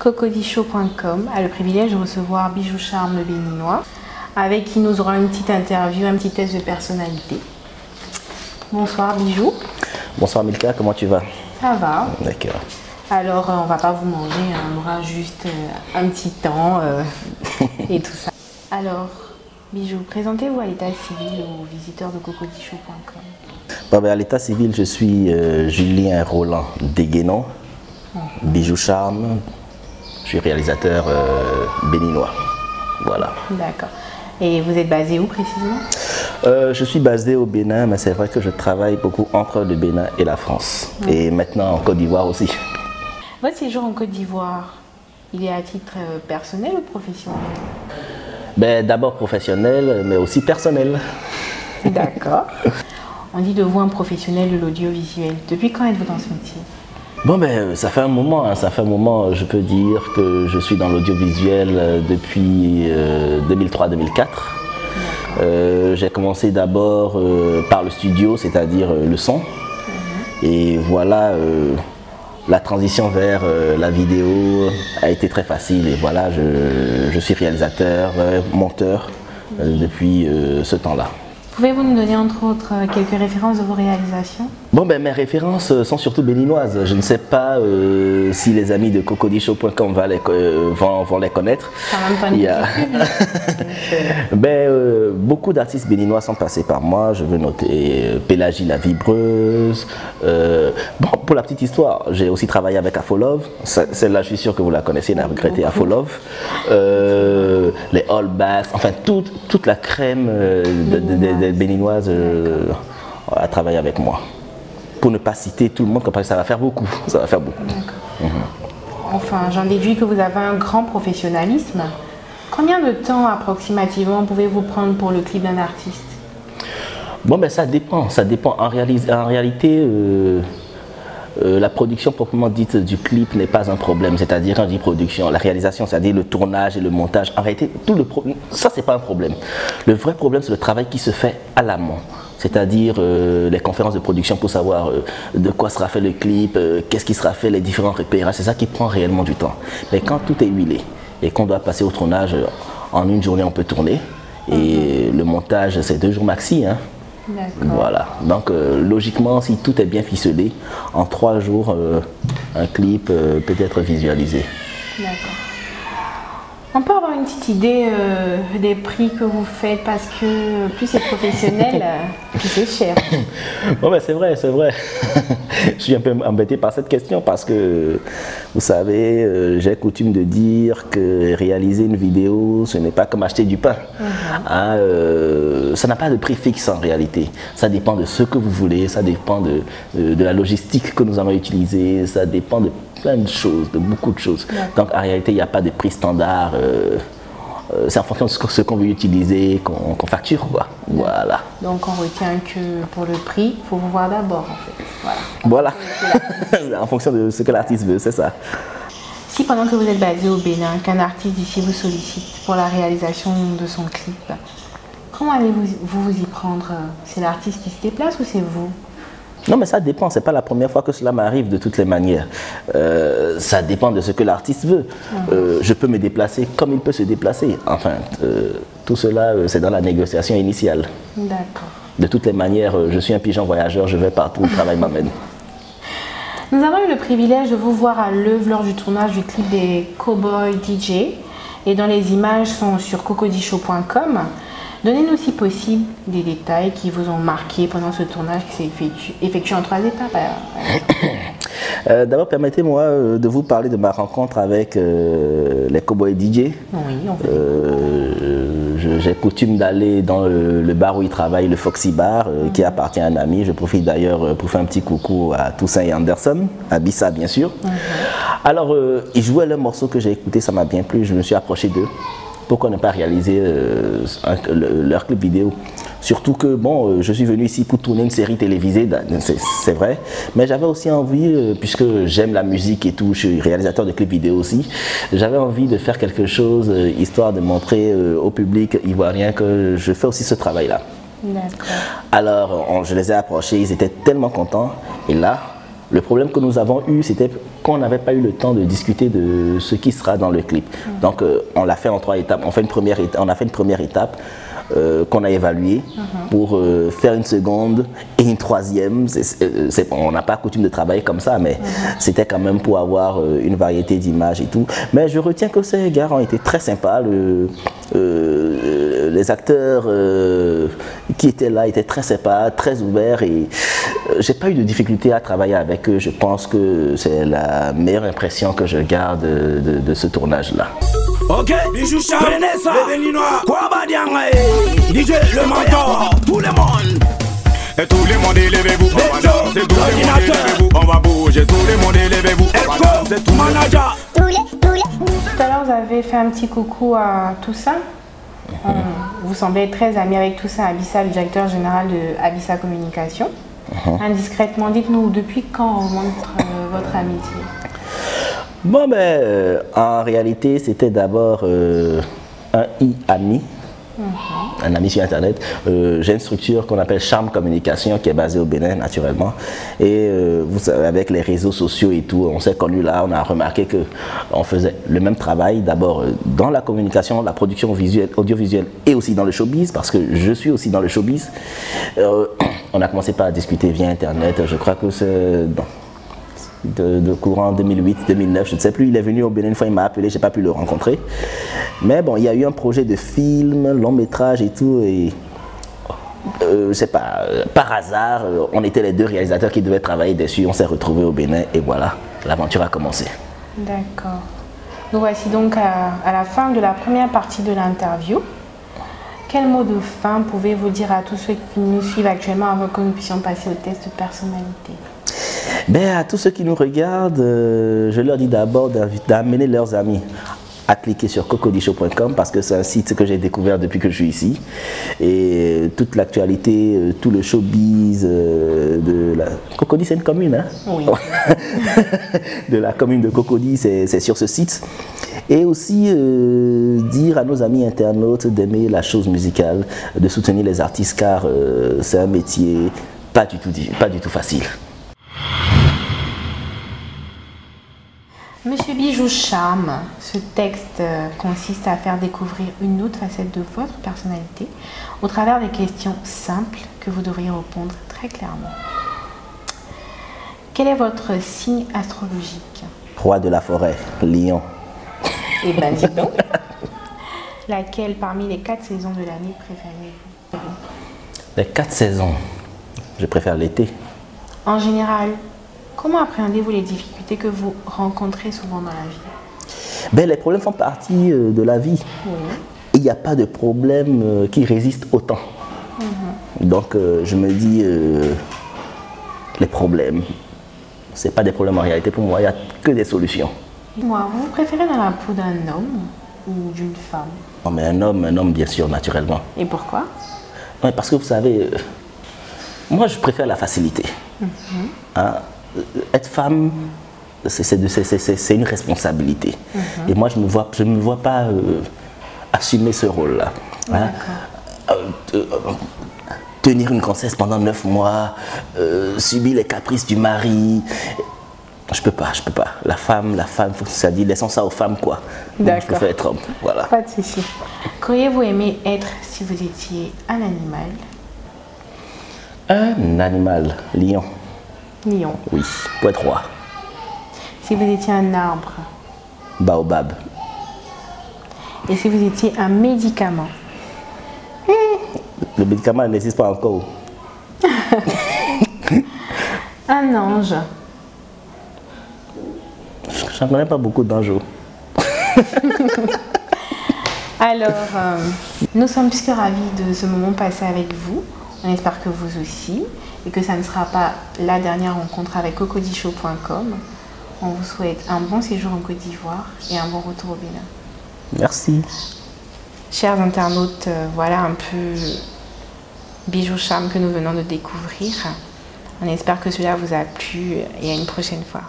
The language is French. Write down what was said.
Cocodichot.com a le privilège de recevoir Bijou Charme le Béninois, avec qui nous aurons une petite interview, un petit test de personnalité. Bonsoir Bijou. Bonsoir Milka, comment tu vas? Ça va. D'accord. Alors, on va pas vous manger, hein, on aura juste un petit temps et tout ça. Alors, Bijou, présentez-vous à l'état civil aux visiteurs de Cocodichot.com. Bon, à l'état civil, je suis Julien Roland Deguénon, Bijou Charme. Je suis réalisateur béninois. Voilà. D'accord. Et vous êtes basé où précisément? Je suis basé au Bénin, mais c'est vrai que je travaille beaucoup entre le Bénin et la France. Et maintenant en Côte d'Ivoire aussi. Votre séjour en Côte d'Ivoire, il est à titre personnel ou professionnel? D'abord professionnel, mais aussi personnel. D'accord. On dit de vous un professionnel de l'audiovisuel. Depuis quand êtes-vous dans ce métier? Ça fait un moment, hein, je peux dire que je suis dans l'audiovisuel depuis 2003-2004. J'ai commencé d'abord par le studio, c'est-à-dire le son. Et voilà, la transition vers la vidéo a été très facile. Et voilà, je suis réalisateur, monteur depuis ce temps-là. Pouvez-vous nous donner entre autres quelques références de vos réalisations? Mes références sont surtout béninoises. Je ne sais pas si les amis de Cocodichot.com vont les connaître. Beaucoup d'artistes béninois sont passés par moi. Je veux noter Pélagie la Vibreuse. Pour la petite histoire, j'ai aussi travaillé avec Afolov. Celle-là, je suis sûr que vous la connaissez, n'a regretté Afolov. Les All Backs, enfin toute la crème des béninoises a travaillé avec moi. Pour ne pas citer tout le monde, parce que ça va faire beaucoup. Ça va faire beaucoup. Enfin, j'en déduis que vous avez un grand professionnalisme. Combien de temps approximativement pouvez-vous prendre pour le clip d'un artiste? Ça dépend. Ça dépend. En réalité, la production proprement dite du clip n'est pas un problème. C'est-à-dire, quand je dis production, la réalisation, c'est-à-dire le tournage et le montage, en réalité, ça, c'est pas un problème. Le vrai problème, c'est le travail qui se fait à l'amont. C'est-à-dire les conférences de production pour savoir de quoi sera fait le clip, qu'est-ce qui sera fait, les différents repérages. C'est ça qui prend réellement du temps. Mais quand tout est huilé et qu'on doit passer au tournage, en une journée, on peut tourner. Et le montage, c'est 2 jours maxi. Hein. Voilà. Donc, logiquement, si tout est bien ficelé, en 3 jours, un clip peut être visualisé. D'accord. On peut avoir une petite idée des prix que vous faites, parce que plus c'est professionnel, plus c'est cher. C'est vrai. Je suis un peu embêté par cette question parce que, vous savez, j'ai coutume de dire que réaliser une vidéo, ce n'est pas comme acheter du pain. Ça n'a pas de prix fixe en réalité. Ça dépend de ce que vous voulez, ça dépend de la logistique que nous allons utiliser, ça dépend de plein de choses, de beaucoup de choses. Donc en réalité, il n'y a pas de prix standard. C'est en fonction de ce qu'on veut utiliser, qu'on facture, quoi. Voilà. Donc on retient que pour le prix, il faut vous voir d'abord, en fait. Voilà. En fonction de ce que l'artiste veut, c'est ça. Si pendant que vous êtes basé au Bénin, qu'un artiste d'ici vous sollicite pour la réalisation de son clip, comment allez-vous vous y prendre? C'est l'artiste qui se déplace ou c'est vous? Non, mais ça dépend, c'est pas la première fois que cela m'arrive de toutes les manières. Ça dépend de ce que l'artiste veut. Je peux me déplacer comme il peut se déplacer. Enfin, tout cela, c'est dans la négociation initiale. D'accord. De toutes les manières, je suis un pigeon voyageur, je vais partout, le travail m'amène. Nous avons eu le privilège de vous voir à l'œuvre lors du tournage du clip des Cowboy DJ, et dont les images sont sur Cocodichot.com. Donnez-nous si possible des détails qui vous ont marqué pendant ce tournage qui s'est effectué en 3 étapes. D'abord, permettez-moi de vous parler de ma rencontre avec les Cowboy DJ. Oui, j'ai coutume d'aller dans le bar où ils travaillent, le Foxy Bar, qui appartient à un ami. Je profite d'ailleurs pour faire un petit coucou à Toussaint et Anderson, à Bissa bien sûr. Alors, ils jouaient le morceau que j'ai écouté, ça m'a bien plu, je me suis approché d'eux. Pourquoi ne pas réaliser leur clip vidéo? Surtout que, je suis venu ici pour tourner une série télévisée, c'est vrai, mais j'avais aussi envie, puisque j'aime la musique et tout, je suis réalisateur de clips vidéo aussi, j'avais envie de faire quelque chose, histoire de montrer au public ivoirien que je fais aussi ce travail-là. Alors, je les ai approchés, ils étaient tellement contents, et là, Le problème que nous avons eu, c'était qu'on n'avait pas eu le temps de discuter de ce qui sera dans le clip. Donc on l'a fait en 3 étapes. On a fait une première étape qu'on a évaluée pour faire une seconde et une troisième. On n'a pas coutume de travailler comme ça, mais c'était quand même pour avoir une variété d'images et tout. Mais je retiens que ces gars ont été très sympas. Les acteurs qui étaient là étaient très sympas, très ouverts, et j'ai pas eu de difficulté à travailler avec eux. Je pense que c'est la meilleure impression que je garde de ce tournage-là. Ok, Bijou Charm, le béninois, Kwaba Diangae, DJ le mentor, tout le monde. Et tout le monde élevez-vous, on va danser, tout le monde élevez-vous, on va bouger, tout le monde élevez-vous, on va danser, tout manager. Tout à l'heure, vous avez fait un petit coucou à Toussaint. Vous semblez être très ami avec Toussaint Abissa, le directeur général de Abissa Communication. Indiscrètement, dites-nous, depuis quand remonte votre amitié? Bon, ben, en réalité, c'était d'abord un ami, un ami sur Internet. J'ai une structure qu'on appelle Charme Communication qui est basée au Bénin, naturellement. Et vous savez, avec les réseaux sociaux et tout, on s'est connus là, on a remarqué qu'on faisait le même travail, d'abord dans la communication, la production visuelle, audiovisuelle et aussi dans le showbiz, parce que je suis aussi dans le showbiz. On a commencé par discuter via Internet, je crois que c'est de courant 2008-2009, je ne sais plus. Il est venu au Bénin une fois, il m'a appelé, je n'ai pas pu le rencontrer. Mais bon, il y a eu un projet de film, long métrage et tout, et je sais pas, par hasard, on était les deux réalisateurs qui devaient travailler dessus, on s'est retrouvés au Bénin et voilà, l'aventure a commencé. D'accord. Nous voici donc à la fin de la première partie de l'interview. Quel mot de fin pouvez-vous dire à tous ceux qui nous suivent actuellement avant que nous puissions passer au test de personnalité? Ben, à tous ceux qui nous regardent, je leur dis d'abord d'amener leurs amis à cliquer sur cocodishow.com parce que c'est un site que j'ai découvert depuis que je suis ici. Et toute l'actualité, tout le showbiz de la... Cocody, c'est une commune, hein? Oui. De la commune de Cocody, c'est sur ce site. Et aussi dire à nos amis internautes d'aimer la chose musicale, de soutenir les artistes car c'est un métier pas du tout facile. Monsieur Bijou Charm, ce texte consiste à faire découvrir une autre facette de votre personnalité au travers des questions simples que vous devriez répondre très clairement. Quel est votre signe astrologique? Roi de la forêt, lion. Eh bien, dis donc. Laquelle parmi les 4 saisons de l'année préférez-vous? Les 4 saisons, je préfère l'été. En général, comment appréhendez-vous les difficultés que vous rencontrez souvent dans la vie? Ben, les problèmes font partie de la vie. Oui. Il n'y a pas de problème qui résiste au temps. Donc je me dis, les problèmes, ce n'est pas des problèmes en réalité pour moi, il n'y a que des solutions. Moi, vous préférez dans la peau d'un homme ou d'une femme? Non, mais un homme bien sûr, naturellement. Et pourquoi? Ouais, parce que vous savez, moi je préfère la facilité. Hein? Être femme, c'est une responsabilité. Et moi je ne me vois pas assumer ce rôle-là. Hein? Tenir une grossesse pendant 9 mois, subir les caprices du mari. Je peux pas. La femme, ça dit, laissons ça aux femmes, quoi. D'accord. Je préfère être homme, voilà. Pas de souci. Qu'auriez-vous aimé être si vous étiez un animal? Un animal, lion. Lion. Oui, pour être roi. Si vous étiez un arbre? Baobab. Et si vous étiez un médicament? Le médicament n'existe pas encore. Un ange? Je n'en connais pas beaucoup d'anges. Alors, nous sommes plus que ravis de ce moment passé avec vous. On espère que vous aussi. Et que ça ne sera pas la dernière rencontre avec cocodishow.com. On vous souhaite un bon séjour en Côte d'Ivoire et un bon retour au Bénin. Merci. Chers internautes, voilà un peu Bijou Charm que nous venons de découvrir. On espère que cela vous a plu et à une prochaine fois.